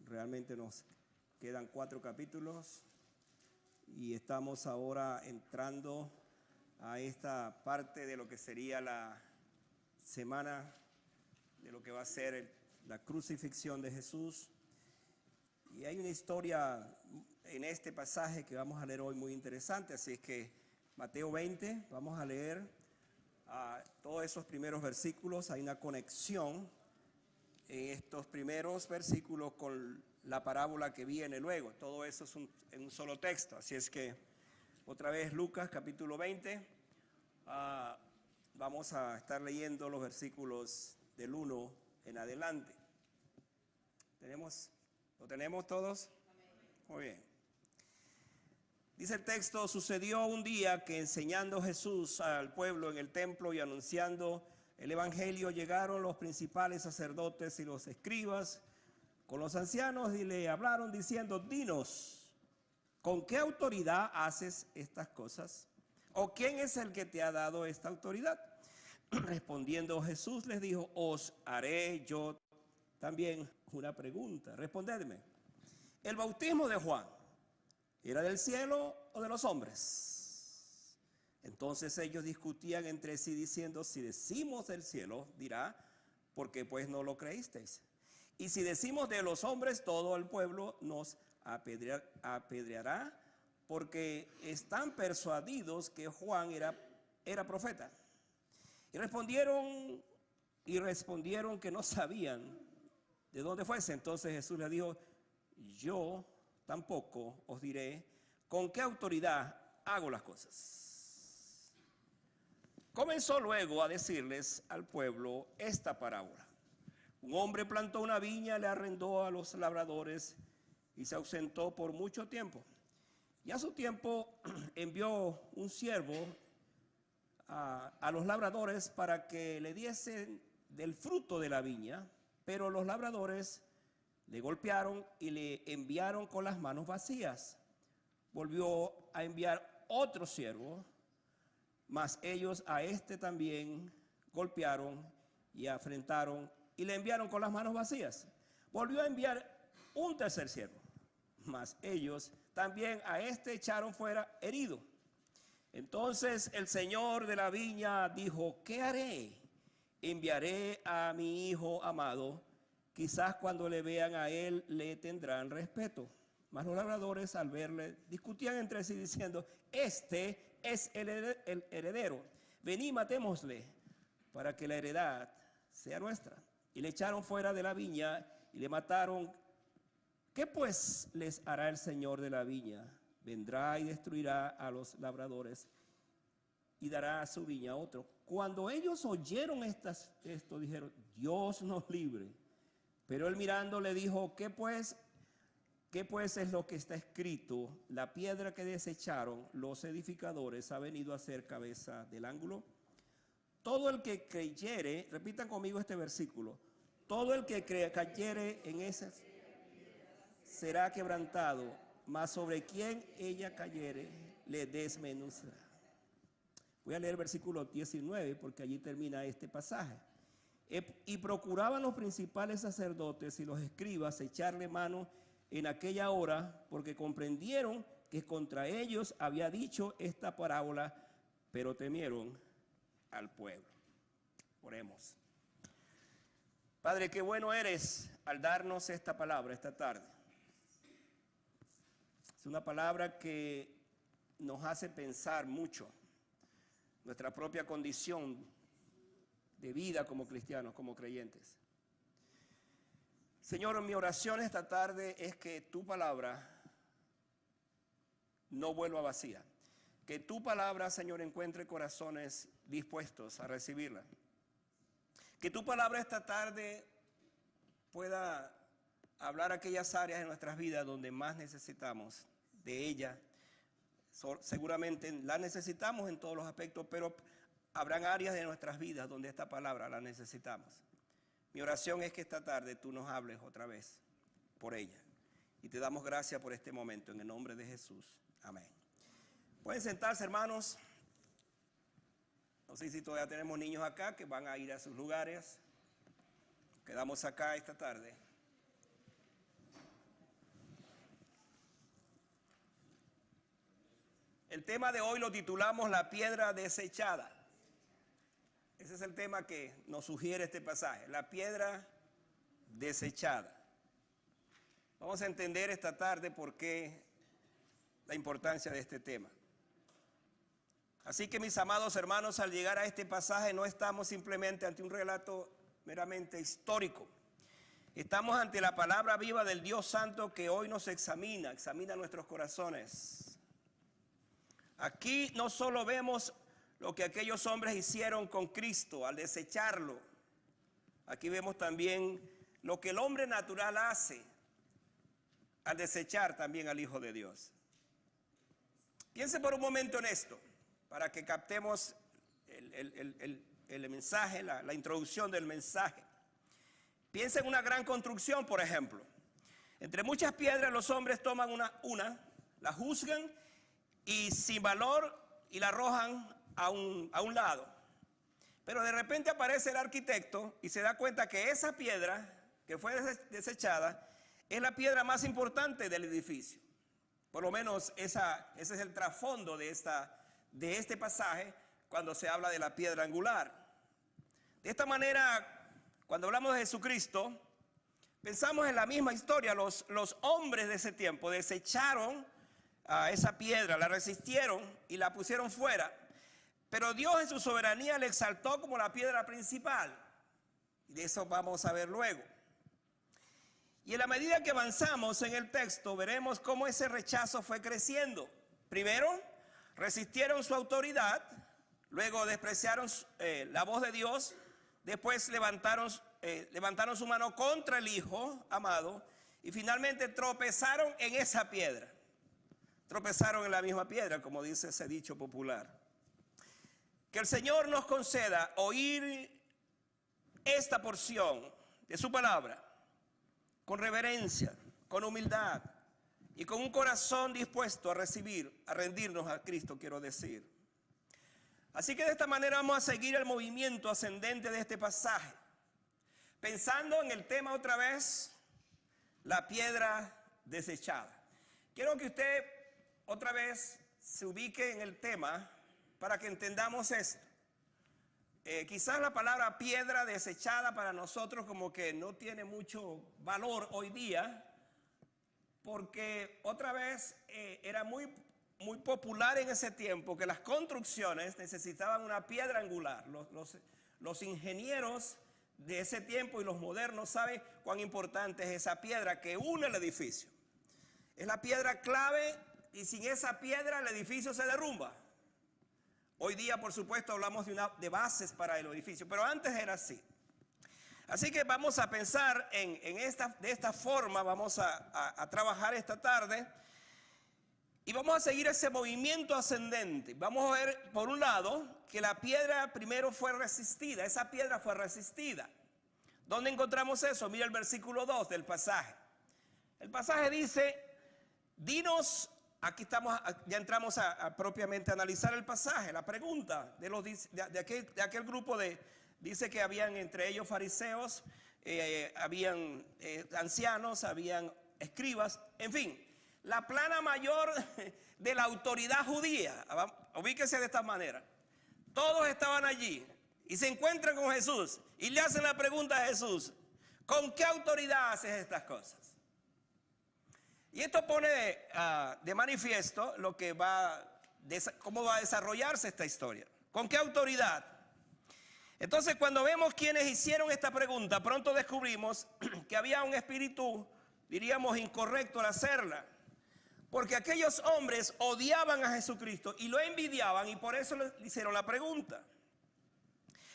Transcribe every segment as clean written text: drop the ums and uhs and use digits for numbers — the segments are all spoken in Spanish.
Realmente nos quedan 4 capítulos y estamos ahora entrando a esta parte de lo que sería la semana de lo que va a ser la crucifixión de Jesús. Y hay una historia en este pasaje que vamos a leer hoy muy interesante, así es que Mateo 20, vamos a leer todos esos primeros versículos. Hay una conexión en estos primeros versículos con la parábola que viene luego. Todo eso es en un solo texto. Así es que otra vez Lucas capítulo 20. Vamos a estar leyendo los versículos del 1 en adelante. ¿Lo tenemos todos? Muy bien. Dice el texto: sucedió un día que enseñando Jesús al pueblo en el templo y anunciando el evangelio, llegaron los principales sacerdotes y los escribas con los ancianos y le hablaron diciendo: dinos, ¿con qué autoridad haces estas cosas? ¿O quién es el que te ha dado esta autoridad? Respondiendo Jesús les dijo: os haré yo también una pregunta. Respondedme. ¿El bautismo de Juan era del cielo o de los hombres? Entonces ellos discutían entre sí diciendo: si decimos del cielo, dirá, ¿por qué pues no lo creísteis? Y si decimos de los hombres, todo el pueblo nos apedreará, porque están persuadidos que Juan era profeta. Y respondieron que no sabían de dónde fuese. Entonces Jesús les dijo: yo tampoco os diré con qué autoridad hago las cosas. Comenzó luego a decirles al pueblo esta parábola: un hombre plantó una viña, le arrendó a los labradores y se ausentó por mucho tiempo. Y a su tiempo envió un siervo a los labradores para que le diesen del fruto de la viña, pero los labradores le golpearon y le enviaron con las manos vacías. Volvió a enviar otro siervo, mas ellos a este también golpearon y afrentaron y le enviaron con las manos vacías. Volvió a enviar un tercer siervo, mas ellos también a este echaron fuera herido. Entonces el señor de la viña dijo: ¿qué haré? Enviaré a mi hijo amado, quizás cuando le vean a él le tendrán respeto. Mas los labradores al verle discutían entre sí diciendo: este es el heredero, vení, matémosle para que la heredad sea nuestra. Y le echaron fuera de la viña y le mataron. ¿Qué pues les hará el señor de la viña? Vendrá y destruirá a los labradores y dará a su viña a otro. Cuando ellos oyeron esto, dijeron: Dios nos libre. Pero él mirando le dijo: ¿Qué pues es lo que está escrito? La piedra que desecharon los edificadores ha venido a ser cabeza del ángulo. Todo el que creyere, repitan conmigo este versículo: todo el que cayere en esas será quebrantado, mas sobre quien ella cayere le desmenuzará. Voy a leer el versículo 19 porque allí termina este pasaje. Y procuraban los principales sacerdotes y los escribas echarle mano en aquella hora, porque comprendieron que contra ellos había dicho esta parábola, pero temieron al pueblo. Oremos. Padre, qué bueno eres al darnos esta palabra esta tarde. Es una palabra que nos hace pensar mucho nuestra propia condición de vida como cristianos, como creyentes. Señor, mi oración esta tarde es que tu palabra no vuelva vacía. Que tu palabra, Señor, encuentre corazones dispuestos a recibirla. Que tu palabra esta tarde pueda hablar aquellas áreas de nuestras vidas donde más necesitamos de ella. Seguramente la necesitamos en todos los aspectos, pero habrán áreas de nuestras vidas donde esta palabra la necesitamos. Mi oración es que esta tarde tú nos hables otra vez por ella. Y te damos gracias por este momento, en el nombre de Jesús. Amén. Pueden sentarse, hermanos. No sé si todavía tenemos niños acá que van a ir a sus lugares. Quedamos acá esta tarde. El tema de hoy lo titulamos La piedra desechada. Ese es el tema que nos sugiere este pasaje, la piedra desechada. Vamos a entender esta tarde por qué la importancia de este tema. Así que, mis amados hermanos, al llegar a este pasaje no estamos simplemente ante un relato meramente histórico. Estamos ante la palabra viva del Dios Santo que hoy nos examina nuestros corazones. Aquí no solo vemos lo que aquellos hombres hicieron con Cristo al desecharlo, aquí vemos también lo que el hombre natural hace al desechar también al Hijo de Dios. Piense por un momento en esto, para que captemos el mensaje, la introducción del mensaje. Piensa en una gran construcción, por ejemplo. Entre muchas piedras los hombres toman una, la juzgan y sin valor y la arrojan a un lado. Pero de repente aparece el arquitecto y se da cuenta que esa piedra que fue desechada es la piedra más importante del edificio. Por lo menos ese es el trasfondo de este pasaje cuando se habla de la piedra angular. De esta manera, cuando hablamos de Jesucristo, pensamos en la misma historia. Los hombres de ese tiempo desecharon a esa piedra, la resistieron y la pusieron fuera. Pero Dios en su soberanía le exaltó como la piedra principal. Y de eso vamos a ver luego. Y en la medida que avanzamos en el texto, veremos cómo ese rechazo fue creciendo. Primero, resistieron su autoridad. Luego despreciaron la voz de Dios. Después levantaron su mano contra el Hijo amado. Y finalmente tropezaron en esa piedra. Tropezaron en la misma piedra, como dice ese dicho popular. Que el Señor nos conceda oír esta porción de su palabra con reverencia, con humildad y con un corazón dispuesto a recibir, a rendirnos a Cristo, quiero decir. Así que de esta manera vamos a seguir el movimiento ascendente de este pasaje, pensando en el tema otra vez, la piedra desechada. Quiero que usted otra vez se ubique en el tema para que entendamos esto. Quizás la palabra piedra desechada para nosotros como que no tiene mucho valor hoy día, porque otra vez era muy popular en ese tiempo que las construcciones necesitaban una piedra angular. Los ingenieros de ese tiempo y los modernos saben cuán importante es esa piedra que une el edificio. Es la piedra clave y sin esa piedra el edificio se derrumba. Hoy día, por supuesto, hablamos de bases para el edificio, pero antes era así. Así que vamos a pensar de esta forma, vamos a trabajar esta tarde y vamos a seguir ese movimiento ascendente. Vamos a ver, por un lado, que la piedra primero fue resistida, esa piedra fue resistida. ¿Dónde encontramos eso? Mira el versículo 2 del pasaje. El pasaje dice, dinos. Aquí ya entramos a propiamente analizar el pasaje, la pregunta de aquel grupo dice que habían entre ellos fariseos, habían ancianos, habían escribas, en fin, la plana mayor de la autoridad judía. Ubíquese de esta manera. Todos estaban allí y se encuentran con Jesús y le hacen la pregunta a Jesús, ¿con qué autoridad haces estas cosas? Y esto pone de manifiesto cómo va a desarrollarse esta historia. ¿Con qué autoridad? Entonces, cuando vemos quienes hicieron esta pregunta, pronto descubrimos que había un espíritu, diríamos, incorrecto al hacerla. Porque aquellos hombres odiaban a Jesucristo y lo envidiaban y por eso le hicieron la pregunta.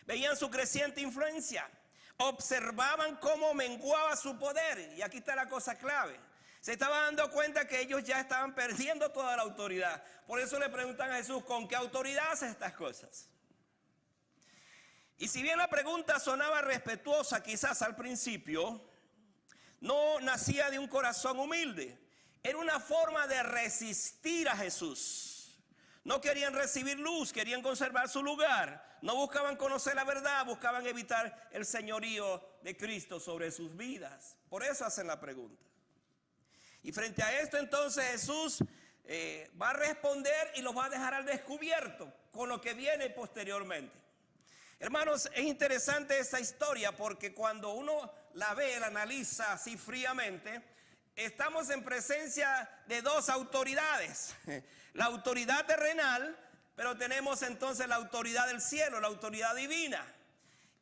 Veían su creciente influencia, observaban cómo menguaba su poder. Y aquí está la cosa clave. Se estaba dando cuenta que ellos ya estaban perdiendo toda la autoridad. Por eso le preguntan a Jesús, ¿con qué autoridad haces estas cosas? Y si bien la pregunta sonaba respetuosa quizás al principio, no nacía de un corazón humilde. Era una forma de resistir a Jesús. No querían recibir luz, querían conservar su lugar. No buscaban conocer la verdad, buscaban evitar el señorío de Cristo sobre sus vidas. Por eso hacen la pregunta. Y frente a esto entonces Jesús va a responder y los va a dejar al descubierto con lo que viene posteriormente. Hermanos, es interesante esta historia porque cuando uno la ve, la analiza así fríamente, estamos en presencia de dos autoridades. La autoridad terrenal, pero tenemos entonces la autoridad del cielo, la autoridad divina.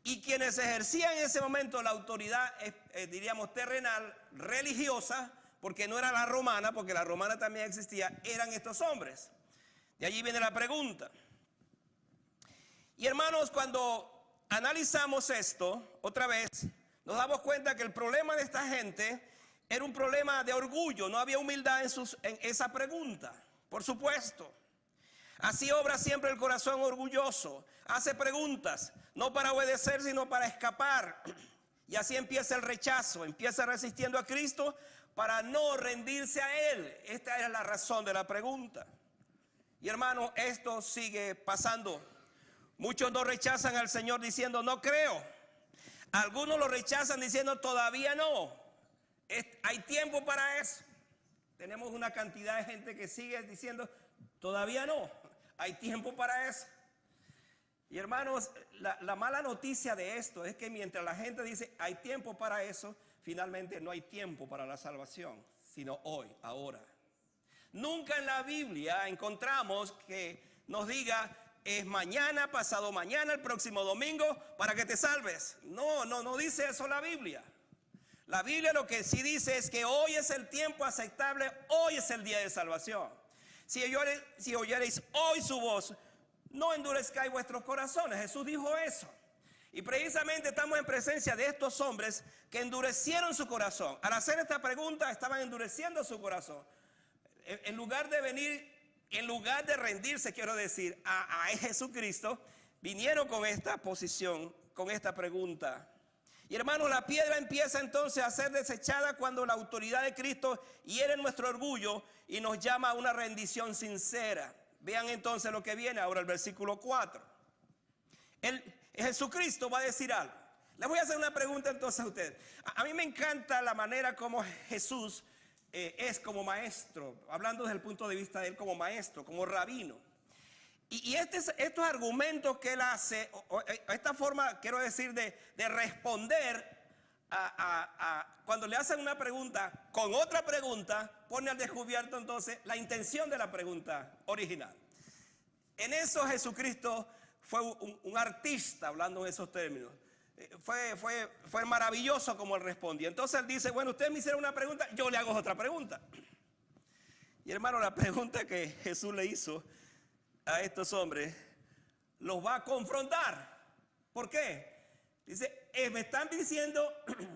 Y quienes ejercían en ese momento la autoridad, diríamos terrenal, religiosa, porque no era la romana, porque la romana también existía, eran estos hombres. De allí viene la pregunta. Y hermanos, cuando analizamos esto, otra vez, nos damos cuenta que el problema de esta gente era un problema de orgullo, no había humildad en esa pregunta, por supuesto. Así obra siempre el corazón orgulloso, hace preguntas, no para obedecer, sino para escapar. Y así empieza el rechazo, empieza resistiendo a Cristo para no rendirse a Él. Esta era la razón de la pregunta. Y hermano, esto sigue pasando. Muchos no rechazan al Señor diciendo no creo. Algunos lo rechazan diciendo todavía no. Hay tiempo para eso. Tenemos una cantidad de gente que sigue diciendo todavía no. Hay tiempo para eso. Y hermanos, la mala noticia de esto es que mientras la gente dice hay tiempo para eso, finalmente no hay tiempo para la salvación, sino hoy, ahora. Nunca en la Biblia encontramos que nos diga es mañana, pasado mañana, el próximo domingo para que te salves. No dice eso la Biblia. La Biblia lo que sí dice es que hoy es el tiempo aceptable, hoy es el día de salvación. Si oyereis hoy su voz, no endurezcáis vuestros corazones. Jesús dijo eso. Y precisamente estamos en presencia de estos hombres que endurecieron su corazón. Al hacer esta pregunta estaban endureciendo su corazón. En lugar de rendirse, quiero decir, a Jesucristo, vinieron con esta posición, con esta pregunta. Y hermanos, la piedra empieza entonces a ser desechada cuando la autoridad de Cristo hiere nuestro orgullo y nos llama a una rendición sincera. Vean entonces lo que viene ahora el versículo 4. Jesucristo va a decir algo. Les voy a hacer una pregunta entonces a ustedes. A mí me encanta la manera como Jesús es como maestro, hablando desde el punto de vista de él como maestro, como rabino. Y estos argumentos que él hace, esta forma, quiero decir, de responder cuando le hacen una pregunta con otra pregunta, pone al descubierto entonces la intención de la pregunta original. En eso Jesucristo fue un artista, hablando en esos términos. Fue maravilloso como él respondía. Entonces él dice, bueno, ustedes me hicieron una pregunta, yo le hago otra pregunta. Y hermano, la pregunta que Jesús le hizo a estos hombres los va a confrontar. ¿Por qué? Dice, me están diciendo,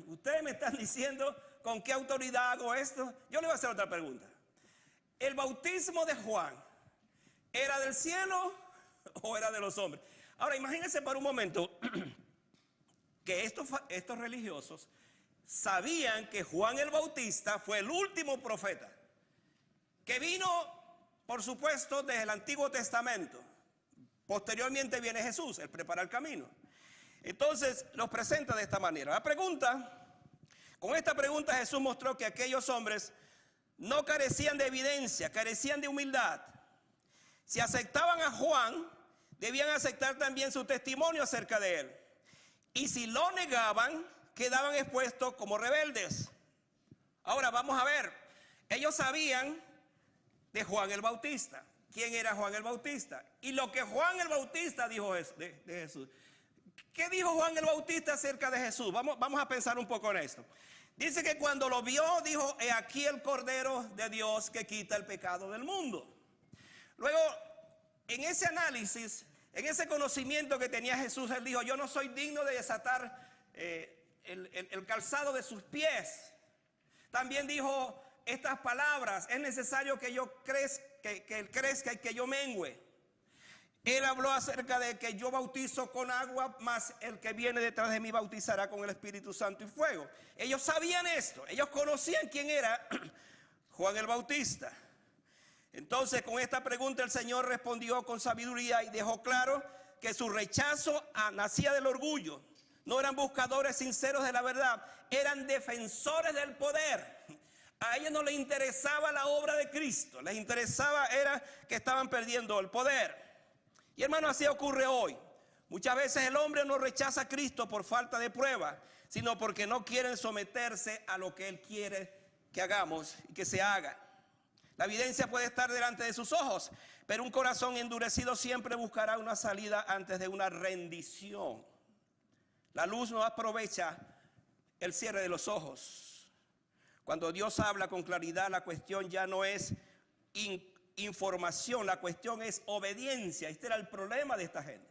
ustedes me están diciendo con qué autoridad hago esto. Yo le voy a hacer otra pregunta. ¿El bautismo de Juan era del cielo o era de los hombres? Ahora imagínense por un momento que estos religiosos sabían que Juan el Bautista fue el último profeta que vino, por supuesto, desde el Antiguo Testamento. Posteriormente viene Jesús, él prepara el camino. Entonces los presenta de esta manera. Con esta pregunta Jesús mostró que aquellos hombres no carecían de evidencia, carecían de humildad. Si aceptaban a Juan, debían aceptar también su testimonio acerca de él. Y si lo negaban, quedaban expuestos como rebeldes. Ahora vamos a ver, ellos sabían de Juan el Bautista. ¿Quién era Juan el Bautista? Y lo que Juan el Bautista dijo de Jesús. ¿Qué dijo Juan el Bautista acerca de Jesús? Vamos a pensar un poco en esto. Dice que cuando lo vio, dijo, he aquí el Cordero de Dios que quita el pecado del mundo. Luego, en ese análisis, en ese conocimiento que tenía Jesús, él dijo, yo no soy digno de desatar el calzado de sus pies. También dijo estas palabras, es necesario que yo crezca, que él crezca y que yo mengüe. Él habló acerca de que yo bautizo con agua, mas el que viene detrás de mí bautizará con el Espíritu Santo y fuego. Ellos sabían esto, ellos conocían quién era Juan el Bautista. Entonces con esta pregunta el Señor respondió con sabiduría y dejó claro que su rechazo nacía del orgullo. No eran buscadores sinceros de la verdad, eran defensores del poder. A ellos no les interesaba la obra de Cristo, les interesaba era que estaban perdiendo el poder. Y hermano, así ocurre hoy. Muchas veces el hombre no rechaza a Cristo por falta de prueba, sino porque no quieren someterse a lo que Él quiere que hagamos y que se haga. La evidencia puede estar delante de sus ojos, pero un corazón endurecido siempre buscará una salida antes de una rendición. La luz no aprovecha el cierre de los ojos. Cuando Dios habla con claridad, la cuestión ya no es información, la cuestión es obediencia. Este era el problema de esta gente.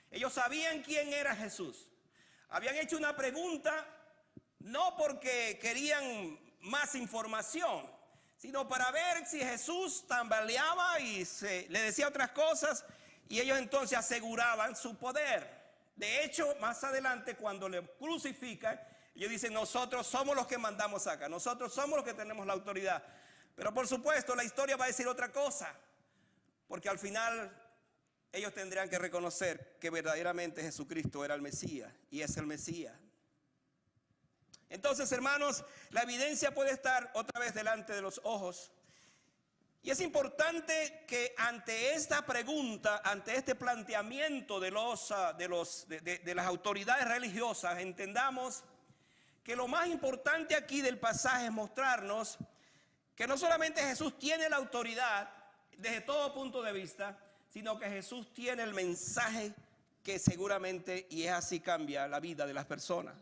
Ellos sabían quién era Jesús. Habían hecho una pregunta no porque querían más información, sino para ver si Jesús tambaleaba y le decía otras cosas, y ellos entonces aseguraban su poder. De hecho, más adelante cuando le crucifican, ellos dicen: nosotros somos los que mandamos acá, nosotros somos los que tenemos la autoridad. Pero por supuesto la historia va a decir otra cosa, porque al final ellos tendrían que reconocer que verdaderamente Jesucristo era el Mesías y es el Mesías. Entonces, hermanos, la evidencia puede estar otra vez delante de los ojos. Y es importante que ante esta pregunta, ante este planteamiento de las autoridades religiosas, entendamos que lo más importante aquí del pasaje es mostrarnos que no solamente Jesús tiene la autoridad desde todo punto de vista, sino que Jesús tiene el mensaje que seguramente, y es así, cambia la vida de las personas.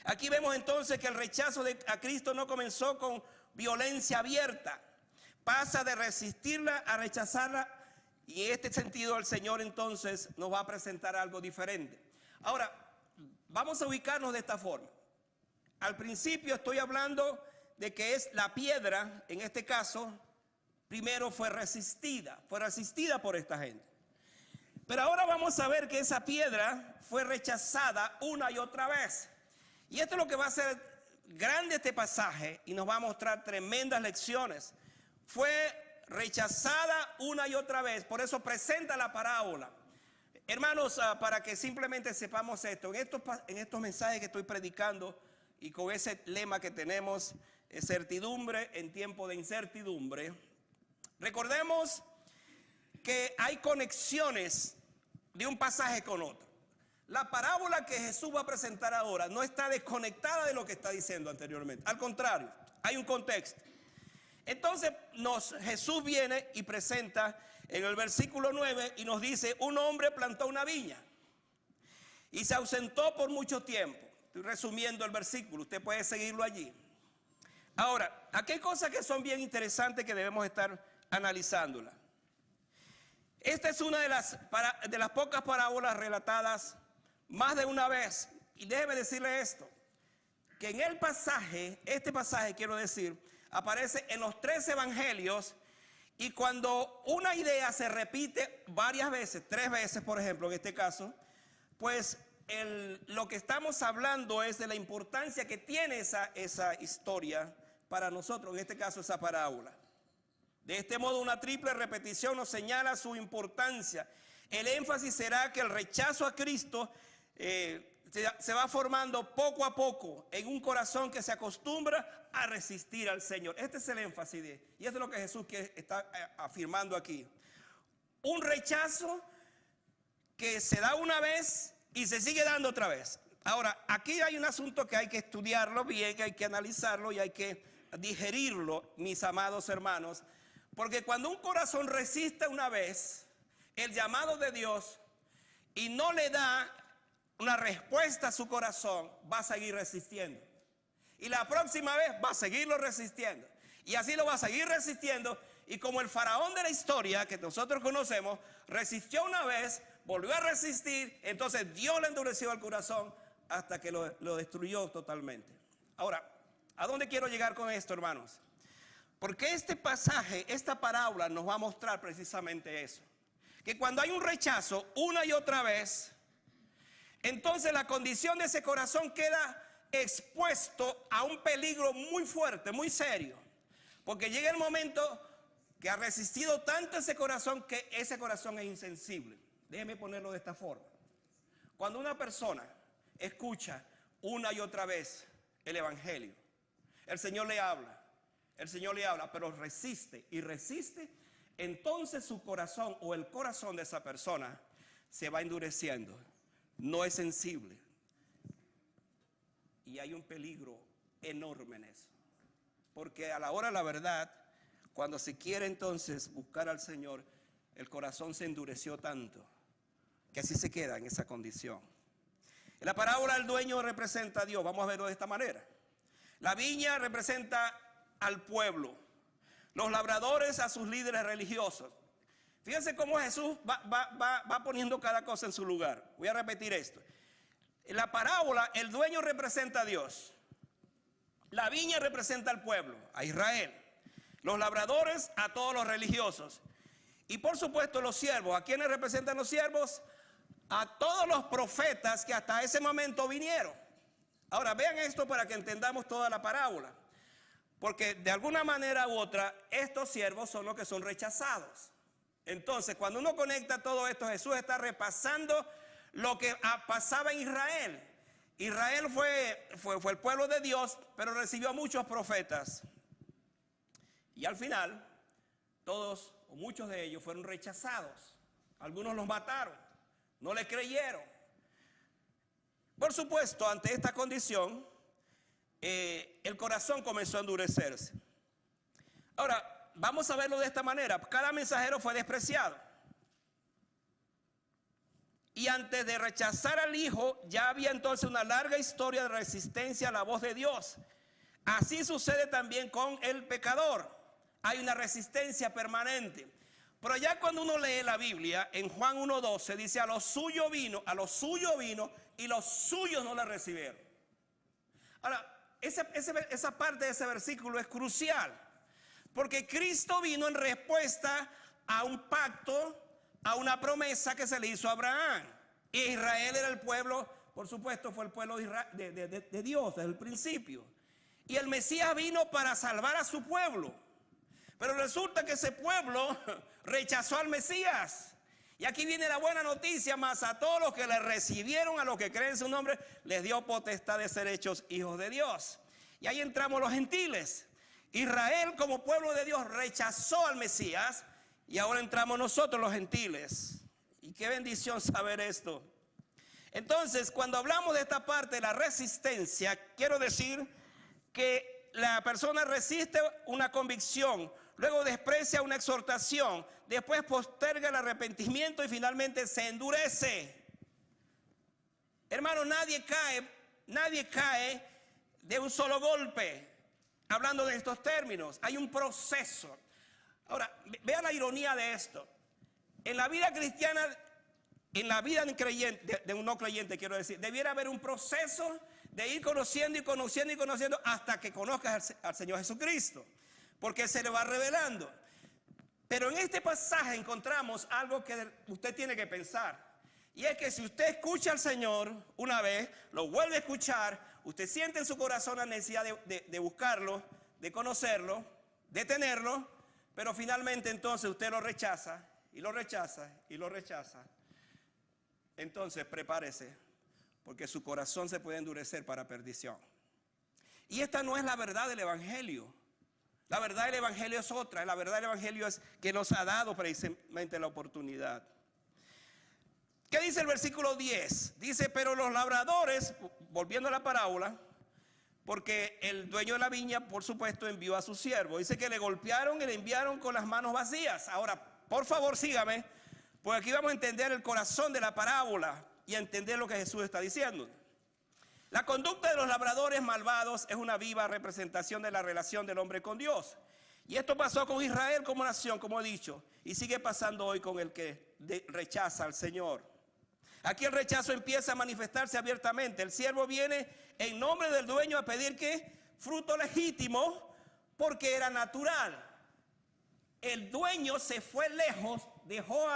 Aquí vemos entonces que el rechazo a Cristo no comenzó con violencia abierta. Pasa de resistirla a rechazarla, y en este sentido el Señor entonces nos va a presentar algo diferente. Ahora, vamos a ubicarnos de esta forma. Al principio estoy hablando de que es la piedra, en este caso, primero fue resistida por esta gente. Pero ahora vamos a ver que esa piedra fue rechazada una y otra vez. Y esto es lo que va a hacer grande este pasaje y nos va a mostrar tremendas lecciones. Fue rechazada una y otra vez, por eso presenta la parábola. Hermanos, para que simplemente sepamos esto, en estos mensajes que estoy predicando y con ese lema que tenemos, certidumbre en tiempo de incertidumbre, recordemos que hay conexiones de un pasaje con otro. La parábola que Jesús va a presentar ahora no está desconectada de lo que está diciendo anteriormente. Al contrario, hay un contexto. Entonces Jesús viene y presenta en el versículo 9 y nos dice: un hombre plantó una viña y se ausentó por mucho tiempo. Estoy resumiendo el versículo, usted puede seguirlo allí. Ahora, aquí hay cosas que son bien interesantes que debemos estar analizándolas. Esta es una de las pocas parábolas relatadas más de una vez. Y déjeme decirle esto, que en este pasaje quiero decir, aparece en los 3 evangelios, y cuando una idea se repite varias veces, 3 veces por ejemplo en este caso, pues lo que estamos hablando es de la importancia que tiene esa historia para nosotros, en este caso esa parábola. De este modo, una triple repetición nos señala su importancia. El énfasis será que el rechazo a Cristo se va formando poco a poco en un corazón que se acostumbra a resistir al Señor. Este es el énfasis y esto es lo que Jesús está afirmando aquí. Un rechazo que se da una vez y se sigue dando otra vez. Ahora, aquí hay un asunto que hay que estudiarlo bien, hay que analizarlo y hay que digerirlo, mis amados hermanos, porque cuando un corazón resiste una vez el llamado de Dios y no le da una respuesta a su corazón, va a seguir resistiendo. Y la próxima vez va a seguirlo resistiendo. Y así lo va a seguir resistiendo. Y como el faraón de la historia que nosotros conocemos, resistió una vez, volvió a resistir, entonces Dios le endureció el corazón hasta que lo destruyó totalmente. Ahora, ¿a dónde quiero llegar con esto, hermanos? Porque este pasaje, esta parábola nos va a mostrar precisamente eso. Que cuando hay un rechazo una y otra vez, entonces la condición de ese corazón queda expuesto a un peligro muy fuerte, muy serio. Porque llega el momento que ha resistido tanto ese corazón que ese corazón es insensible. Déjeme ponerlo de esta forma. Cuando una persona escucha una y otra vez el evangelio, el Señor le habla, el Señor le habla, pero resiste y resiste, entonces su corazón o el corazón de esa persona se va endureciendo, no es sensible. Y hay un peligro enorme en eso, porque a la hora de la verdad, cuando se quiere entonces buscar al Señor, el corazón se endureció tanto que así se queda en esa condición. En la parábola el dueño representa a Dios, vamos a verlo de esta manera. La viña representa al pueblo, los labradores a sus líderes religiosos. Fíjense cómo Jesús va poniendo cada cosa en su lugar. Voy a repetir esto. En la parábola el dueño representa a Dios, la viña representa al pueblo, a Israel, los labradores a todos los religiosos y por supuesto los siervos. ¿A quiénes representan los siervos? A todos los profetas que hasta ese momento vinieron. Ahora vean esto para que entendamos toda la parábola, porque de alguna manera u otra estos siervos son los que son rechazados. Entonces cuando uno conecta todo esto, Jesús está repasando lo que pasaba en Israel. Israel fue el pueblo de Dios, pero recibió a muchos profetas. Y al final, todos o muchos de ellos fueron rechazados. Algunos los mataron, no le creyeron. Por supuesto, ante esta condición, el corazón comenzó a endurecerse. Ahora, vamos a verlo de esta manera. Cada mensajero fue despreciado. Y antes de rechazar al Hijo, ya había entonces una larga historia de resistencia a la voz de Dios. Así sucede también con el pecador. Hay una resistencia permanente. Pero ya cuando uno lee la Biblia, en Juan 1:12 dice: a lo suyo vino y los suyos no le recibieron. Ahora, esa parte de ese versículo es crucial, porque Cristo vino en respuesta a un pacto, a una promesa que se le hizo a Abraham. Israel era el pueblo, por supuesto, fue el pueblo de Dios desde el principio. Y el Mesías vino para salvar a su pueblo. Pero resulta que ese pueblo rechazó al Mesías. Y aquí viene la buena noticia: mas a todos los que le recibieron, a los que creen en su nombre, les dio potestad de ser hechos hijos de Dios. Y ahí entramos los gentiles. Israel como pueblo de Dios rechazó al Mesías, y ahora entramos nosotros los gentiles. Y qué bendición saber esto. Entonces, cuando hablamos de esta parte de la resistencia, quiero decir que la persona resiste una convicción, luego desprecia una exhortación, después posterga el arrepentimiento y finalmente se endurece. Hermano, nadie cae de un solo golpe. Hablando de estos términos, hay un proceso. Ahora, vean la ironía de esto. En la vida cristiana, en la vida de un no creyente, quiero decir, debiera haber un proceso de ir conociendo y conociendo y conociendo hasta que conozcas al Señor Jesucristo, porque se le va revelando. Pero en este pasaje encontramos algo que usted tiene que pensar, y es que si usted escucha al Señor una vez, lo vuelve a escuchar, usted siente en su corazón la necesidad de buscarlo, de conocerlo, de tenerlo, pero finalmente entonces usted lo rechaza y lo rechaza y lo rechaza. Entonces prepárese, porque su corazón se puede endurecer para perdición. Y esta no es la verdad del Evangelio. La verdad del Evangelio es otra. La verdad del Evangelio es que nos ha dado precisamente la oportunidad. ¿Qué dice el versículo 10? Dice: pero los labradores, volviendo a la parábola, porque el dueño de la viña, por supuesto, envió a su siervo. Dice que le golpearon y le enviaron con las manos vacías. Ahora, por favor, sígame, porque aquí vamos a entender el corazón de la parábola y a entender lo que Jesús está diciendo. La conducta de los labradores malvados es una viva representación de la relación del hombre con Dios. Y esto pasó con Israel como nación, como he dicho, y sigue pasando hoy con el que rechaza al Señor. Aquí el rechazo empieza a manifestarse abiertamente. El siervo viene en nombre del dueño a pedir ¿qué? Fruto legítimo, porque era natural. El dueño se fue lejos, dejó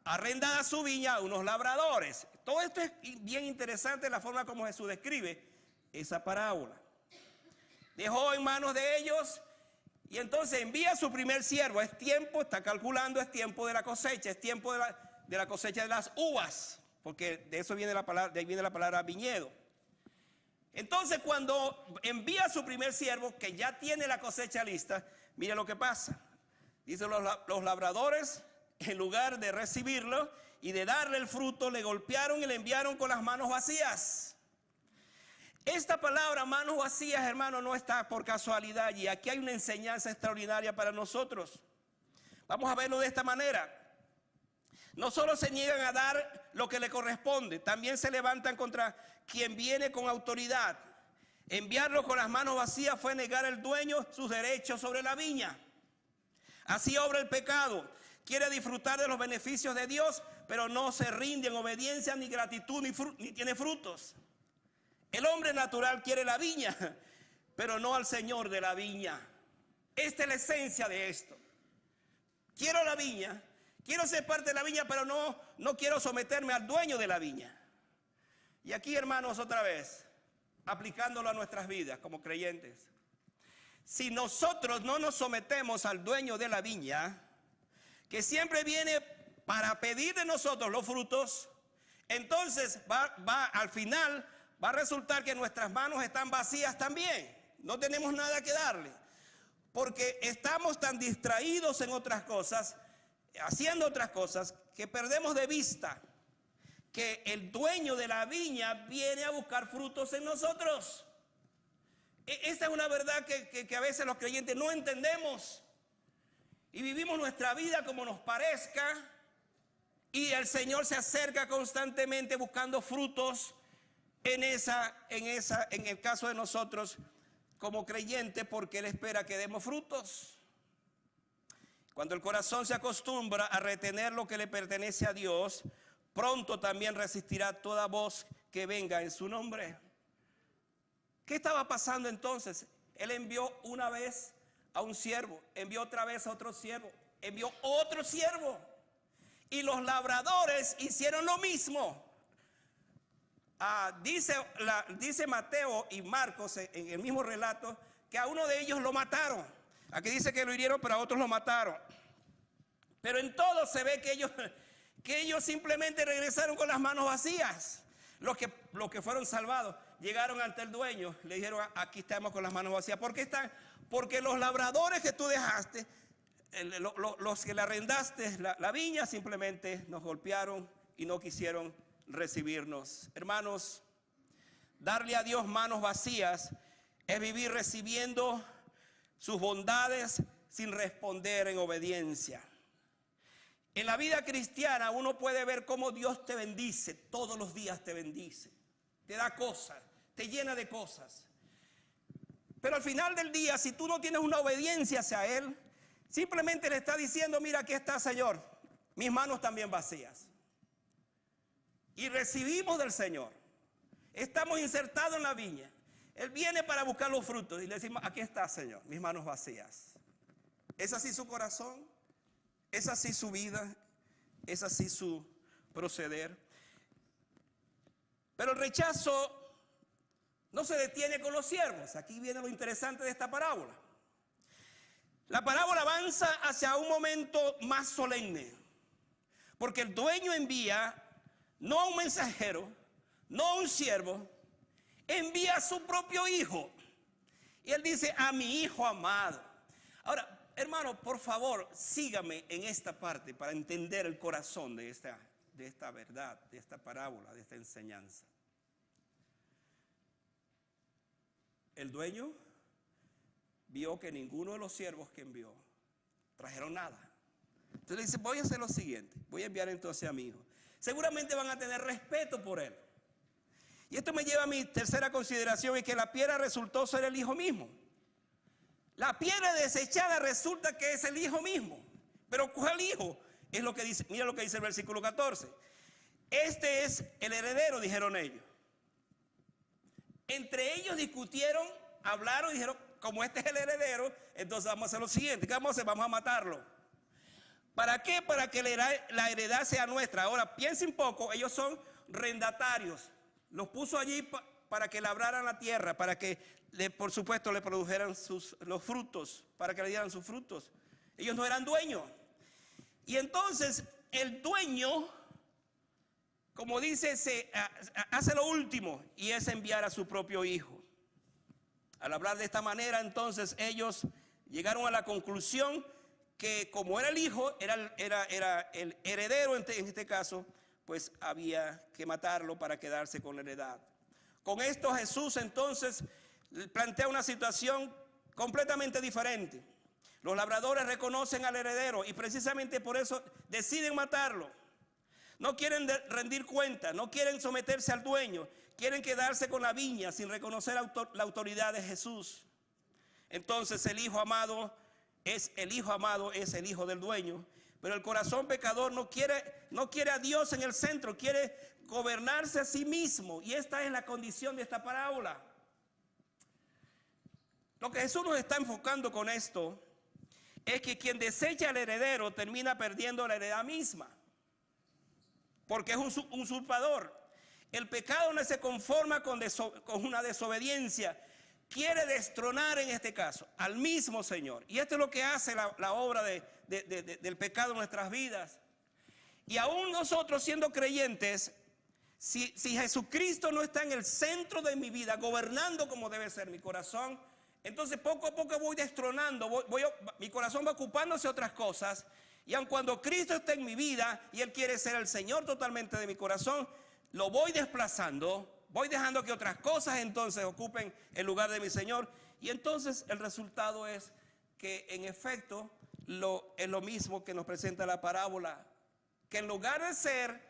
arrendada su viña a unos labradores. Todo esto es bien interesante, la forma como Jesús describe esa parábola. Dejó en manos de ellos y entonces envía a su primer siervo. Es tiempo, está calculando, es tiempo de la cosecha, es tiempo de la cosecha de las uvas, porque de eso viene la palabra, de ahí viene la palabra viñedo. Entonces cuando envía a su primer siervo, que ya tiene la cosecha lista, mire lo que pasa. Dice, los labradores, en lugar de recibirlo y de darle el fruto, le golpearon y le enviaron con las manos vacías. Esta palabra, manos vacías, hermano, no está por casualidad, y aquí hay una enseñanza extraordinaria para nosotros. Vamos a verlo de esta manera. No solo se niegan a dar lo que le corresponde, también se levantan contra quien viene con autoridad. Enviarlo con las manos vacías fue negar al dueño sus derechos sobre la viña. Así obra el pecado. Quiere disfrutar de los beneficios de Dios, pero no se rinde en obediencia, ni gratitud, ni tiene frutos. El hombre natural quiere la viña, pero no al Señor de la viña. Esta es la esencia de esto. Quiero la viña, quiero ser parte de la viña, pero no quiero someterme al dueño de la viña. Y aquí, hermanos, otra vez, aplicándolo a nuestras vidas como creyentes. Si nosotros no nos sometemos al dueño de la viña, que siempre viene para pedir de nosotros los frutos, entonces al final va a resultar que nuestras manos están vacías también. No tenemos nada que darle, porque estamos tan distraídos en otras cosas, haciendo otras cosas, que perdemos de vista que el dueño de la viña viene a buscar frutos en nosotros. Esta es una verdad que a veces los creyentes no entendemos, y vivimos nuestra vida como nos parezca, y el Señor se acerca constantemente buscando frutos en el caso de nosotros como creyentes, porque Él espera que demos frutos. Cuando el corazón se acostumbra a retener lo que le pertenece a Dios, pronto también resistirá toda voz que venga en su nombre. ¿Qué estaba pasando entonces? Él envió una vez a un siervo, envió otra vez a otro siervo, envió otro siervo, y los labradores hicieron lo mismo. Dice Mateo y Marcos en el mismo relato que a uno de ellos lo mataron. Aquí dice que lo hirieron, pero a otros lo mataron. Pero en todo se ve que ellos simplemente regresaron con las manos vacías. Los que fueron salvados llegaron ante el dueño, le dijeron, aquí estamos con las manos vacías. ¿Por qué están? Porque los labradores que tú dejaste, los que le arrendaste la viña, simplemente nos golpearon y no quisieron recibirnos. Hermanos, darle a Dios manos vacías es vivir recibiendo sus bondades sin responder en obediencia. En la vida cristiana uno puede ver cómo Dios te bendice, todos los días te bendice, te da cosas, te llena de cosas. Pero al final del día, si tú no tienes una obediencia hacia Él, simplemente le está diciendo, mira, aquí está, Señor, mis manos también vacías. Y recibimos del Señor. Estamos insertados en la viña. Él viene para buscar los frutos y le decimos, aquí está, Señor, mis manos vacías. ¿Es así su corazón? ¿Es así su vida? ¿Es así su proceder? Pero el rechazo no se detiene con los siervos. Aquí viene lo interesante de esta parábola. La parábola avanza hacia un momento más solemne, porque el dueño envía no a un mensajero, no a un siervo, envía a su propio hijo. Y él dice, a mi hijo amado. Ahora, hermano, por favor, sígame en esta parte para entender el corazón de esta verdad, de esta parábola, de esta enseñanza. El dueño vio que ninguno de los siervos que envió trajeron nada. Entonces le dice, voy a hacer lo siguiente, voy a enviar entonces a mi hijo. Seguramente van a tener respeto por él. Y esto me lleva a mi tercera consideración, es que la piedra resultó ser el hijo mismo. La piedra desechada resulta que es el hijo mismo. Pero ¿cuál hijo? Es lo que dice, mira lo que dice el versículo 14. Este es el heredero, dijeron ellos. Entre ellos discutieron, hablaron y dijeron, como este es el heredero, entonces vamos a hacer lo siguiente. ¿Qué vamos a hacer? Vamos a matarlo. ¿Para qué? Para que la heredad sea nuestra. Ahora, piensen un poco, ellos son rendatarios. Los puso allí para que labraran la tierra, para que, por supuesto, le produjeran los frutos, para que le dieran sus frutos. Ellos no eran dueños. Y entonces, el dueño como dice, hace lo último, y es enviar a su propio hijo. Al hablar de esta manera, entonces ellos llegaron a la conclusión que como era el hijo, era el heredero en este caso, pues había que matarlo para quedarse con la heredad. Con esto Jesús entonces plantea una situación completamente diferente. Los labradores reconocen al heredero y precisamente por eso deciden matarlo. No quieren rendir cuenta, no quieren someterse al dueño, quieren quedarse con la viña sin reconocer la autoridad de Jesús. Entonces el hijo amado es el hijo del dueño, pero el corazón pecador no quiere a Dios en el centro, quiere gobernarse a sí mismo, y esta es la condición de esta parábola. Lo que Jesús nos está enfocando con esto es que quien desecha al heredero termina perdiendo la heredad misma, porque es un usurpador. El pecado no se conforma con una desobediencia, quiere destronar en este caso al mismo Señor. Y esto es lo que hace la obra del pecado en nuestras vidas. Y aún nosotros siendo creyentes, si Jesucristo no está en el centro de mi vida, gobernando como debe ser mi corazón, entonces poco a poco voy destronando, mi corazón va ocupándose de otras cosas. Y aun cuando Cristo está en mi vida y Él quiere ser el Señor totalmente de mi corazón, lo voy desplazando, voy dejando que otras cosas entonces ocupen el lugar de mi Señor. Y entonces el resultado es que en efecto es lo mismo que nos presenta la parábola, que en lugar de ser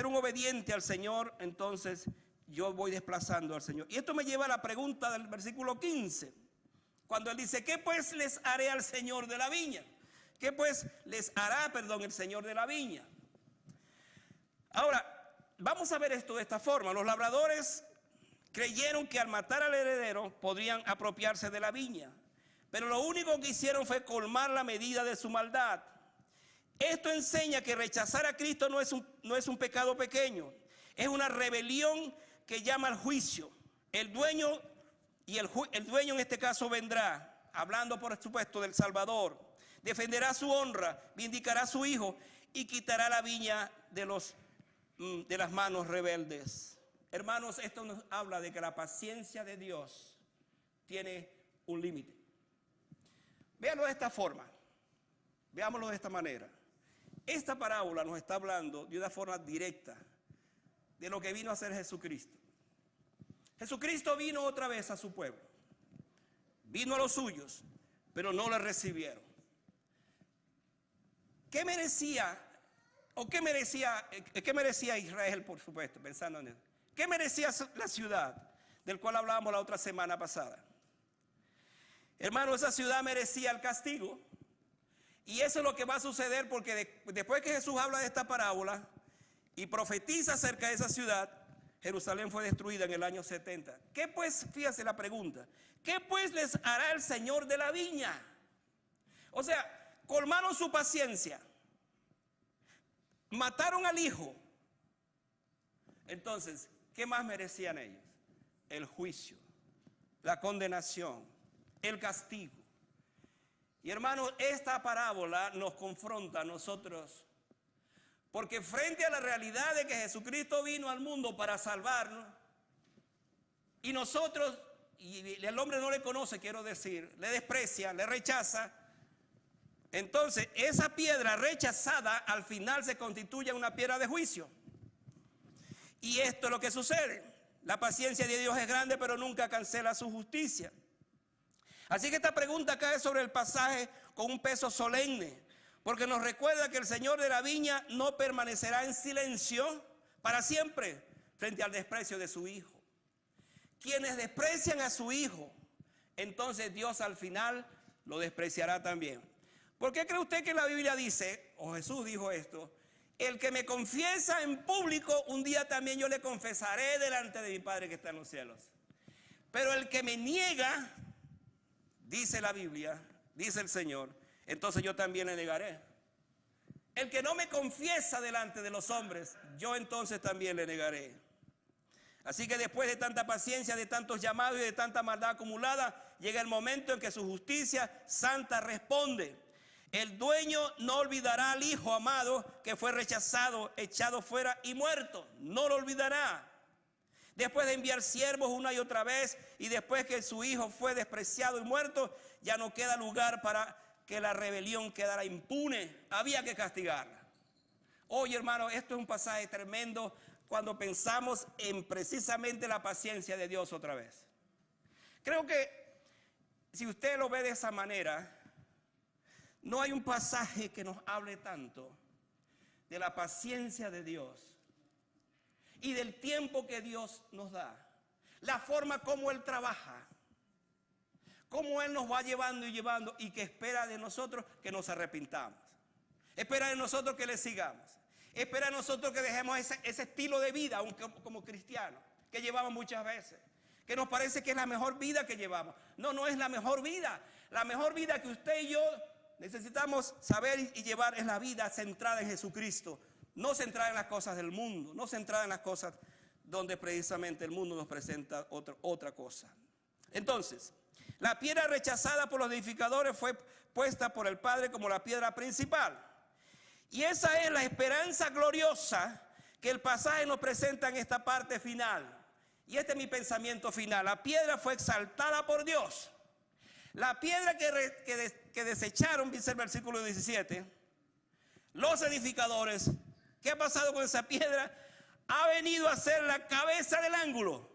un obediente al Señor, entonces yo voy desplazando al Señor. Y esto me lleva a la pregunta del versículo 15, cuando Él dice: ¿qué pues les haré al Señor de la viña? ¿Qué pues les hará, el Señor de la viña? Ahora, vamos a ver esto de esta forma. Los labradores creyeron que al matar al heredero podrían apropiarse de la viña, pero lo único que hicieron fue colmar la medida de su maldad. Esto enseña que rechazar a Cristo no es un pecado pequeño, es una rebelión que llama al juicio. El dueño en este caso vendrá, hablando por supuesto del Salvador, defenderá su honra, vindicará a su hijo y quitará la viña de las manos rebeldes. Hermanos, esto nos habla de que la paciencia de Dios tiene un límite. Véanlo de esta forma, veámoslo de esta manera. Esta parábola nos está hablando de una forma directa de lo que vino a hacer Jesucristo. Jesucristo vino otra vez a su pueblo, vino a los suyos, pero no le recibieron. ¿Qué merecía Israel, por supuesto, pensando en eso? ¿Qué merecía la ciudad del cual hablábamos la otra semana pasada? Hermano, esa ciudad merecía el castigo. Y eso es lo que va a suceder, porque después que Jesús habla de esta parábola y profetiza acerca de esa ciudad, Jerusalén fue destruida en el año 70. ¿Qué pues, fíjate la pregunta, qué pues les hará el Señor de la viña? O sea, colmaron su paciencia, mataron al hijo. Entonces, ¿qué más merecían ellos? El juicio, la condenación, el castigo. Y hermanos, esta parábola nos confronta a nosotros, porque frente a la realidad de que Jesucristo vino al mundo para salvarnos, y nosotros, y el hombre no le conoce, quiero decir, le desprecia, le rechaza, entonces esa piedra rechazada al final se constituye en una piedra de juicio. Y esto es lo que sucede. La paciencia de Dios es grande, pero nunca cancela su justicia. Así que esta pregunta cae sobre el pasaje con un peso solemne, porque nos recuerda que el Señor de la viña no permanecerá en silencio para siempre frente al desprecio de su Hijo. Quienes desprecian a su Hijo, entonces Dios al final lo despreciará también. ¿Por qué cree usted que la Biblia dice, o Jesús dijo esto: el que me confiesa en público, un día también yo le confesaré delante de mi Padre que está en los cielos? Pero el que me niega, dice la Biblia, dice el Señor, entonces yo también le negaré. El que no me confiesa delante de los hombres, yo entonces también le negaré. Así que después de tanta paciencia, de tantos llamados y de tanta maldad acumulada, llega el momento en que su justicia santa responde. El dueño no olvidará al hijo amado que fue rechazado, echado fuera y muerto. No lo olvidará. Después de enviar siervos una y otra vez, y después que su hijo fue despreciado y muerto, ya no queda lugar para que la rebelión quedara impune. Había que castigarla. Oye, hermano, esto es un pasaje tremendo cuando pensamos en precisamente la paciencia de Dios otra vez. Creo que si usted lo ve de esa manera, no hay un pasaje que nos hable tanto de la paciencia de Dios y del tiempo que Dios nos da, la forma como Él trabaja, cómo Él nos va llevando y que espera de nosotros que nos arrepintamos, espera de nosotros que le sigamos, espera de nosotros que dejemos ese estilo de vida como cristianos que llevamos muchas veces, que nos parece que es la mejor vida que llevamos. No, no es la mejor vida. La mejor vida que usted y yo necesitamos saber y llevar es la vida centrada en Jesucristo. No centrada en las cosas del mundo, no centrada en las cosas donde precisamente el mundo nos presenta otra cosa. Entonces, la piedra rechazada por los edificadores fue puesta por el Padre como la piedra principal. Y esa es la esperanza gloriosa que el pasaje nos presenta en esta parte final. Y este es mi pensamiento final. La piedra fue exaltada por Dios. La piedra que desecharon, dice el versículo 17, los edificadores. ¿Qué ha pasado con esa piedra? Ha venido a ser la cabeza del ángulo.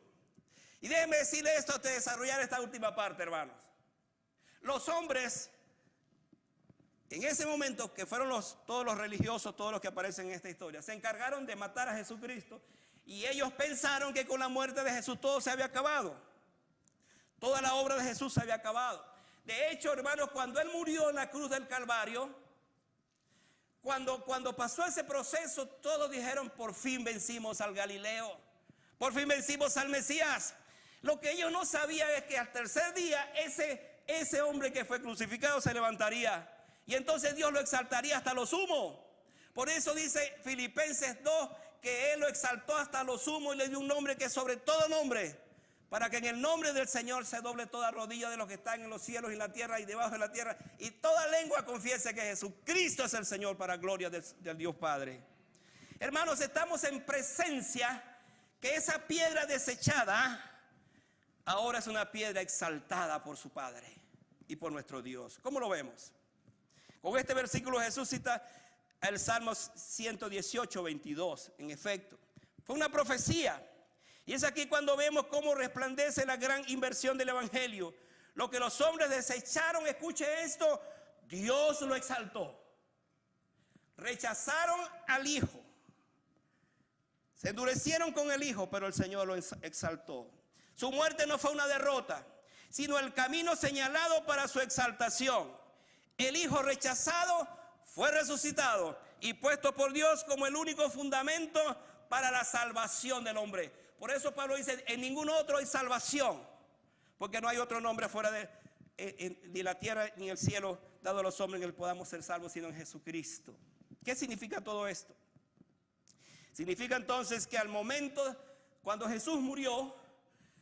Y déjenme decirle esto antes de desarrollar esta última parte, hermanos. Los hombres, en ese momento, que fueron todos los religiosos, todos los que aparecen en esta historia, se encargaron de matar a Jesucristo. Y ellos pensaron que con la muerte de Jesús todo se había acabado. Toda la obra de Jesús se había acabado. De hecho, hermanos, cuando Él murió en la cruz del Calvario, cuando pasó ese proceso, todos dijeron: por fin vencimos al Galileo, por fin vencimos al Mesías. Lo que ellos no sabían es que al tercer día ese hombre que fue crucificado se levantaría, y entonces Dios lo exaltaría hasta lo sumo. Por eso dice Filipenses 2 que Él lo exaltó hasta lo sumo y le dio un nombre que es sobre todo nombre, para que en el nombre del Señor se doble toda rodilla de los que están en los cielos y en la tierra y debajo de la tierra, y toda lengua confiese que Jesucristo es el Señor, para gloria del Dios Padre. Hermanos, estamos en presencia que esa piedra desechada ahora es una piedra exaltada por su Padre y por nuestro Dios. ¿Cómo lo vemos? Con este versículo Jesús cita el Salmo 118, 22. En efecto, fue una profecía. Y es aquí cuando vemos cómo resplandece la gran inversión del Evangelio. Lo que los hombres desecharon, escuche esto, Dios lo exaltó. Rechazaron al Hijo, se endurecieron con el Hijo, pero el Señor lo exaltó. Su muerte no fue una derrota, sino el camino señalado para su exaltación. El Hijo rechazado fue resucitado y puesto por Dios como el único fundamento para la salvación del hombre. Por eso Pablo dice: en ningún otro hay salvación, porque no hay otro nombre fuera de ni la tierra ni el cielo dado a los hombres en el que podamos ser salvos, sino en Jesucristo. ¿Qué significa todo esto? Significa entonces que al momento cuando Jesús murió,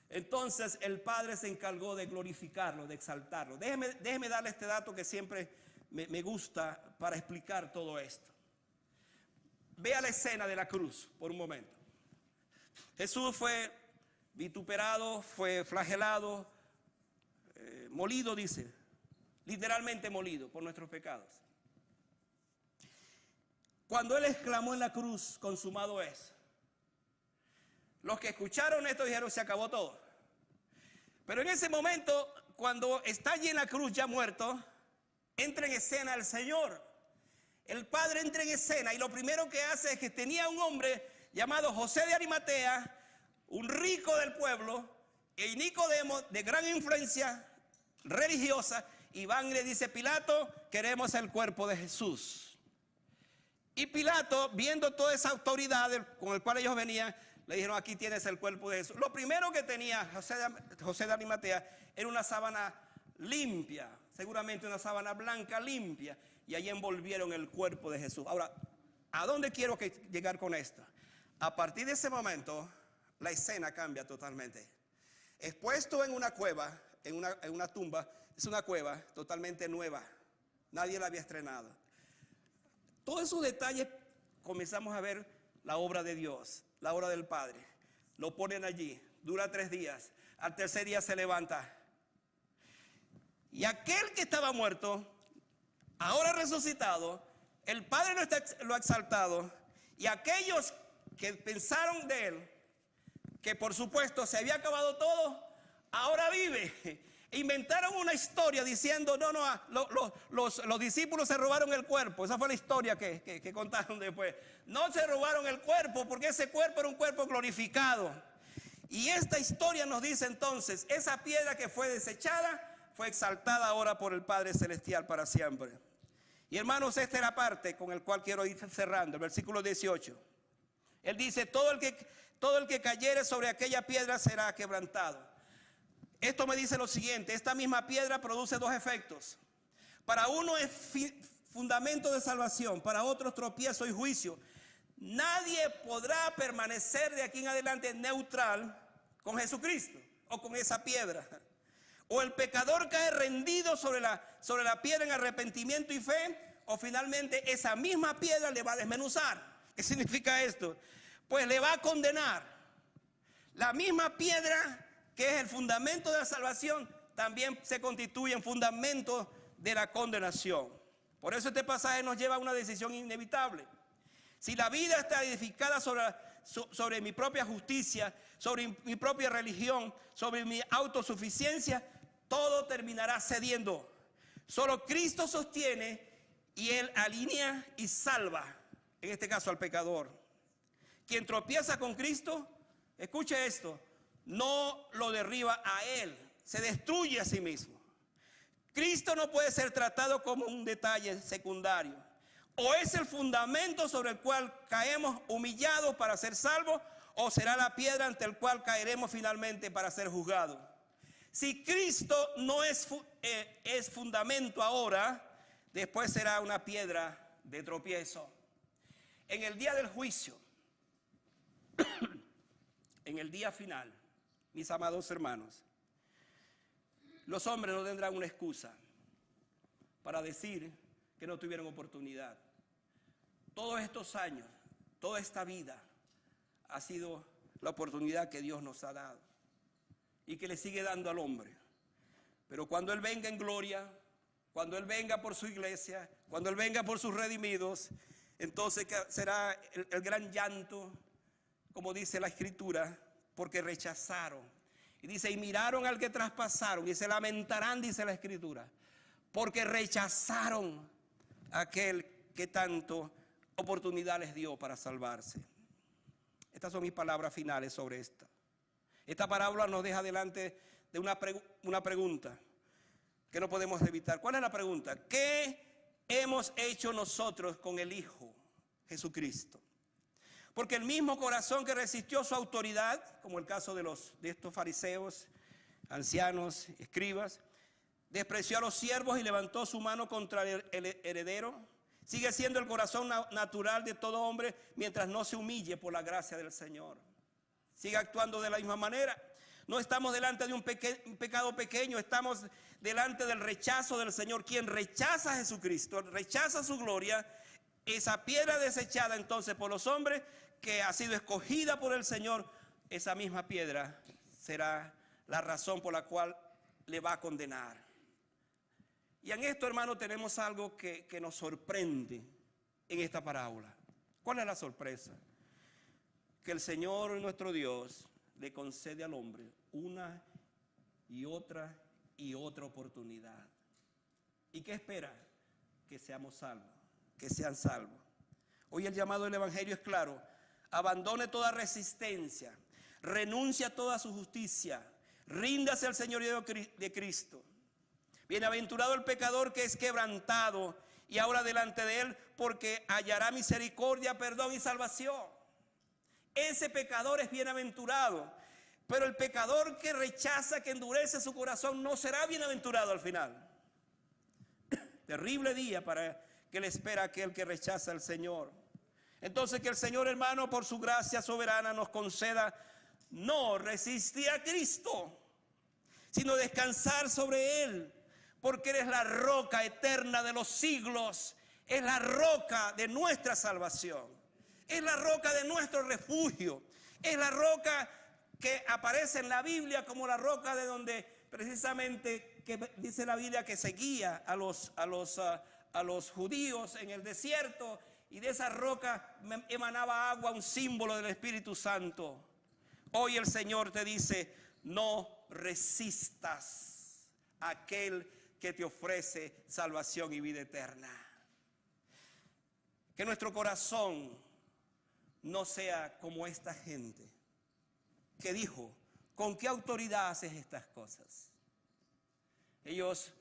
entonces el Padre se encargó de glorificarlo, de exaltarlo. Déjeme darle este dato que siempre me gusta para explicar todo esto. Vea la escena de la cruz por un momento. Jesús fue vituperado, fue flagelado, molido, dice, literalmente molido por nuestros pecados. Cuando Él exclamó en la cruz: consumado es, los que escucharon esto dijeron: se acabó todo. Pero en ese momento, cuando está allí en la cruz ya muerto, entra en escena el Señor. El Padre entra en escena y lo primero que hace es que tenía un hombre llamado José de Arimatea, un rico del pueblo, y Nicodemo, de gran influencia religiosa, y van y le dice: Pilato, queremos el cuerpo de Jesús. Y Pilato, viendo toda esa autoridad con el cual ellos venían, le dijeron: aquí tienes el cuerpo de Jesús. Lo primero que tenía José de Arimatea era una sábana limpia, seguramente una sábana blanca limpia, y allí envolvieron el cuerpo de Jesús. Ahora, ¿a dónde quiero llegar con esto? A partir de ese momento, la escena cambia totalmente. Expuesto en una cueva, en una tumba, es una cueva totalmente nueva. Nadie la había estrenado. Todos esos detalles comenzamos a ver la obra de Dios, la obra del Padre. Lo ponen allí, dura 3 días. Al tercer día se levanta. Y aquel que estaba muerto, ahora resucitado, el Padre lo ha exaltado. Y aquellos que pensaron de él, que por supuesto se había acabado todo, ahora vive. Inventaron una historia diciendo, los discípulos se robaron el cuerpo. Esa fue la historia que contaron después. No se robaron el cuerpo, porque ese cuerpo era un cuerpo glorificado. Y esta historia nos dice entonces, esa piedra que fue desechada, fue exaltada ahora por el Padre Celestial para siempre. Y hermanos, esta es la parte con la cual quiero ir cerrando, el versículo 18. Él dice, todo el que cayere sobre aquella piedra será quebrantado. Esto me dice lo siguiente, esta misma piedra produce 2 efectos. Para uno es fundamento de salvación, para otros tropiezo y juicio. Nadie podrá permanecer de aquí en adelante neutral con Jesucristo o con esa piedra. O el pecador cae rendido sobre la piedra en arrepentimiento y fe, o finalmente esa misma piedra le va a desmenuzar. ¿Qué significa esto? Pues le va a condenar. La misma piedra que es el fundamento de la salvación, también se constituye en fundamento de la condenación. Por eso este pasaje nos lleva a una decisión inevitable. Si la vida está edificada sobre mi propia justicia, sobre mi propia religión, sobre mi autosuficiencia, todo terminará cediendo. Solo Cristo sostiene y Él alinea y salva, en este caso al pecador. Quien tropieza con Cristo, escuche esto, no lo derriba a Él, se destruye a sí mismo. Cristo no puede ser tratado como un detalle secundario. O es el fundamento sobre el cual caemos humillados para ser salvos, o será la piedra ante el cual caeremos finalmente para ser juzgados. Si Cristo no es fundamento ahora, después será una piedra de tropiezo. En el día del juicio, en el día final, mis amados hermanos, los hombres no tendrán una excusa para decir que no tuvieron oportunidad. Todos estos años, toda esta vida ha sido la oportunidad que Dios nos ha dado y que le sigue dando al hombre. Pero cuando Él venga en gloria, cuando Él venga por su iglesia, cuando Él venga por sus redimidos, entonces será el gran llanto, como dice la Escritura, porque rechazaron. Y dice, y miraron al que traspasaron, y se lamentarán, dice la Escritura, porque rechazaron a aquel que tanto oportunidad les dio para salvarse. Estas son mis palabras finales sobre esta. Esta parábola nos deja delante de una pregunta que no podemos evitar. ¿Cuál es la pregunta? ¿Qué hemos hecho nosotros con el Hijo Jesucristo? Porque el mismo corazón que resistió su autoridad, como el caso de estos fariseos, ancianos, escribas, despreció a los siervos y levantó su mano contra el heredero, sigue siendo el corazón natural de todo hombre mientras no se humille por la gracia del Señor. Sigue actuando de la misma manera. No estamos delante de un pecado pequeño, estamos delante del rechazo del Señor. Quien rechaza a Jesucristo, rechaza su gloria, esa piedra desechada entonces por los hombres, que ha sido escogida por el Señor, esa misma piedra será la razón por la cual le va a condenar. Y en esto, hermano, tenemos algo que nos sorprende en esta parábola. ¿Cuál es la sorpresa? Que el Señor nuestro Dios le concede al hombre una y otra oportunidad. ¿Y qué espera? Que seamos salvos, que sean salvos. Hoy el llamado del Evangelio es claro: abandone toda resistencia, renuncie a toda su justicia, ríndase al señorío de Cristo. Bienaventurado el pecador que es quebrantado y ahora delante de Él, porque hallará misericordia, perdón y salvación. Ese pecador es bienaventurado, pero el pecador que rechaza, que endurece su corazón, no será bienaventurado al final. Terrible día para que le espera aquel que rechaza al Señor. Entonces, que el Señor, hermano, por su gracia soberana nos conceda no resistir a Cristo, sino descansar sobre Él, porque eres la roca eterna de los siglos. Es la roca de nuestra salvación. Es la roca de nuestro refugio. Es la roca que aparece en la Biblia como la roca de donde precisamente que dice la Biblia que seguía a los judíos en el desierto, y de esa roca emanaba agua, un símbolo del Espíritu Santo. Hoy el Señor te dice: no resistas a aquel que te ofrece salvación y vida eterna. Que nuestro corazón no sea como esta gente que dijo: ¿con qué autoridad haces estas cosas? Ellos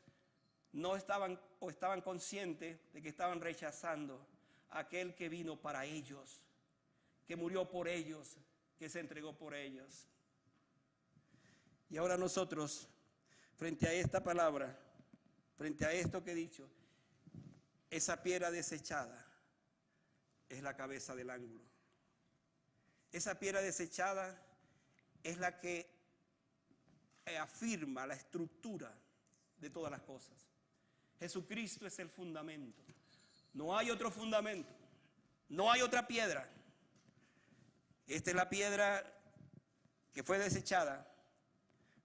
no estaban o estaban conscientes de que estaban rechazando a aquel que vino para ellos, que murió por ellos, que se entregó por ellos. Y ahora nosotros, frente a esta palabra, frente a esto que he dicho, esa piedra desechada es la cabeza del ángulo. Esa piedra desechada es la que afirma la estructura de todas las cosas. Jesucristo es el fundamento. No hay otro fundamento. No hay otra piedra. Esta es la piedra que fue desechada,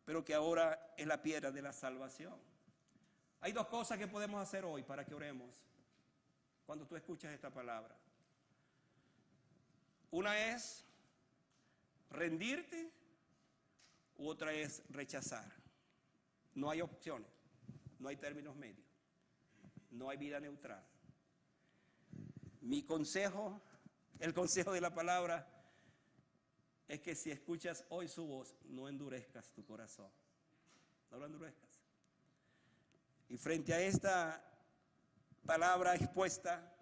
pero que ahora es la piedra de la salvación. Hay dos cosas que podemos hacer hoy para que oremos cuando tú escuchas esta palabra. Una es rendirte, u otra es rechazar. No hay opciones, no hay términos medios, no hay vida neutral. Mi consejo, el consejo de la palabra, es que si escuchas hoy su voz, no endurezcas tu corazón. No lo endurezcas. Y frente a esta palabra expuesta,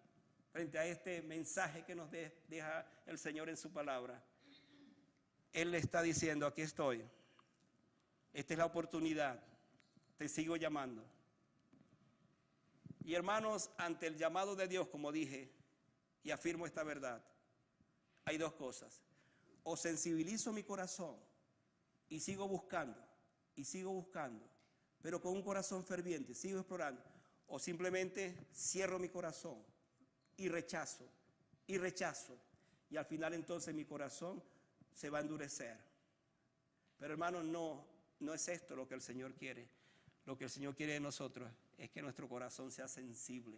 frente a este mensaje que nos deja el Señor en su palabra, Él le está diciendo: aquí estoy. Esta es la oportunidad. Te sigo llamando. Y hermanos, ante el llamado de Dios, como dije, y afirmo esta verdad, hay dos cosas. O sensibilizo mi corazón y sigo buscando, pero con un corazón ferviente, sigo explorando. O simplemente cierro mi corazón y rechazo, y al final entonces mi corazón se va a endurecer. Pero hermanos, no es esto lo que el Señor quiere. Lo que el Señor quiere de nosotros es que nuestro corazón sea sensible,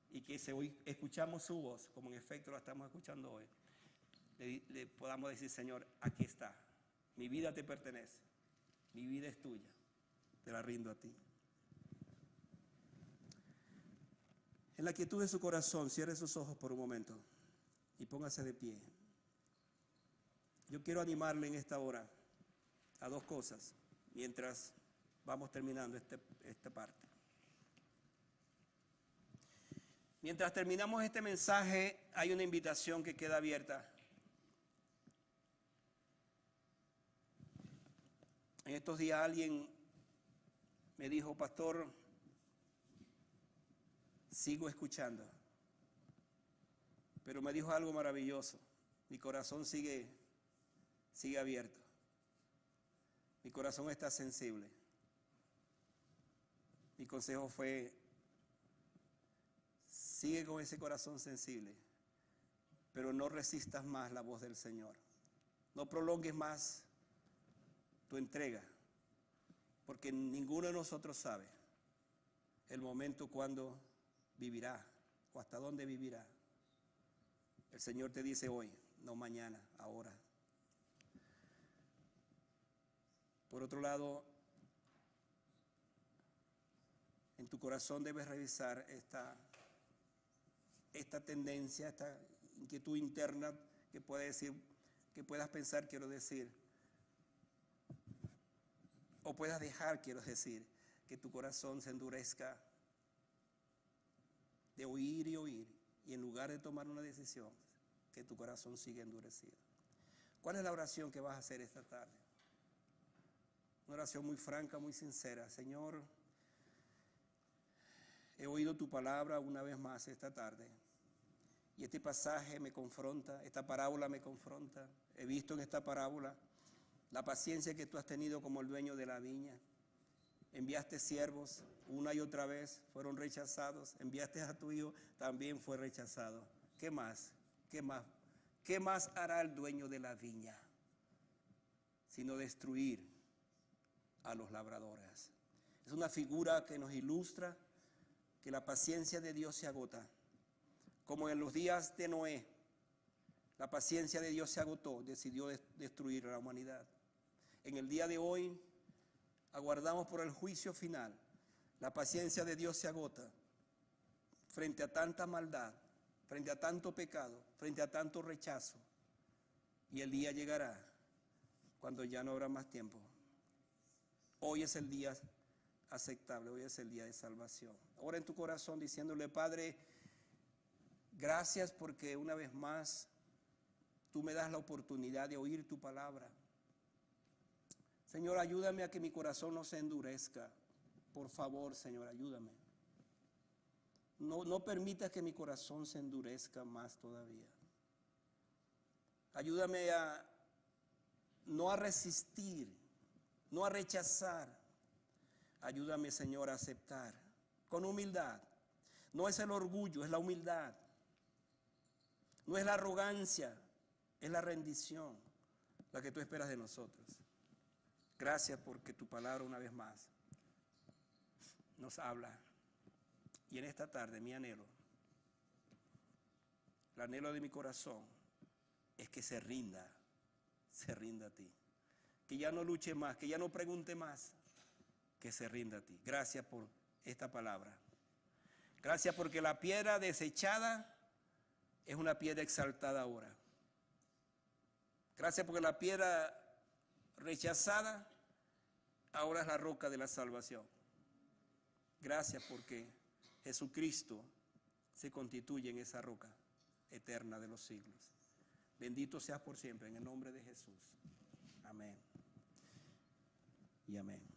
y que si hoy escuchamos su voz, como en efecto la estamos escuchando hoy, le podamos decir: Señor, aquí está, mi vida te pertenece, mi vida es tuya, te la rindo a ti. En la quietud de su corazón, cierre sus ojos por un momento y póngase de pie. Yo quiero animarle en esta hora a dos cosas mientras vamos terminando esta parte. Mientras terminamos este mensaje, hay una invitación que queda abierta. En estos días alguien me dijo: pastor, sigo escuchando. Pero me dijo algo maravilloso: mi corazón sigue abierto. Mi corazón está sensible. Mi consejo fue: sigue con ese corazón sensible, pero no resistas más la voz del Señor. No prolongues más tu entrega, porque ninguno de nosotros sabe el momento cuando vivirá o hasta dónde vivirá. El Señor te dice hoy, no mañana, ahora. Por otro lado, en tu corazón debes revisar esta tendencia, esta inquietud interna que puedas pensar, quiero decir, o puedas dejar, quiero decir, que tu corazón se endurezca de oír, y en lugar de tomar una decisión, que tu corazón siga endurecido. ¿Cuál es la oración que vas a hacer esta tarde? Una oración muy franca, muy sincera. Señor, he oído tu palabra una vez más esta tarde, y este pasaje me confronta, esta parábola me confronta. He visto en esta parábola la paciencia que tú has tenido como el dueño de la viña. Enviaste siervos una y otra vez, fueron rechazados. Enviaste a tu hijo, también fue rechazado. ¿Qué más? ¿Qué más? ¿Qué más hará el dueño de la viña? Sino destruir a los labradores. Es una figura que nos ilustra que la paciencia de Dios se agota. Como en los días de Noé, la paciencia de Dios se agotó, decidió destruir a la humanidad. En el día de hoy, aguardamos por el juicio final. La paciencia de Dios se agota frente a tanta maldad, frente a tanto pecado, frente a tanto rechazo. Y el día llegará cuando ya no habrá más tiempo. Hoy es el día aceptable, hoy es el día de salvación. Ora en tu corazón diciéndole: Padre, gracias porque una vez más tú me das la oportunidad de oír tu palabra. Señor, ayúdame a que mi corazón no se endurezca. Por favor, Señor, ayúdame. No permitas que mi corazón se endurezca más todavía. Ayúdame no a resistir, no a rechazar. Ayúdame, Señor, a aceptar con humildad. No es el orgullo, es la humildad. No es la arrogancia, es la rendición la que tú esperas de nosotros. Gracias porque tu palabra una vez más nos habla. Y en esta tarde mi anhelo, el anhelo de mi corazón es que se rinda a ti. Que ya no luche más, que ya no pregunte más, que se rinda a ti. Gracias por esta palabra. Gracias porque la piedra desechada es una piedra exaltada ahora. Gracias porque la piedra rechazada ahora es la roca de la salvación. Gracias porque Jesucristo se constituye en esa roca eterna de los siglos. Bendito seas por siempre en el nombre de Jesús. Amén y amén.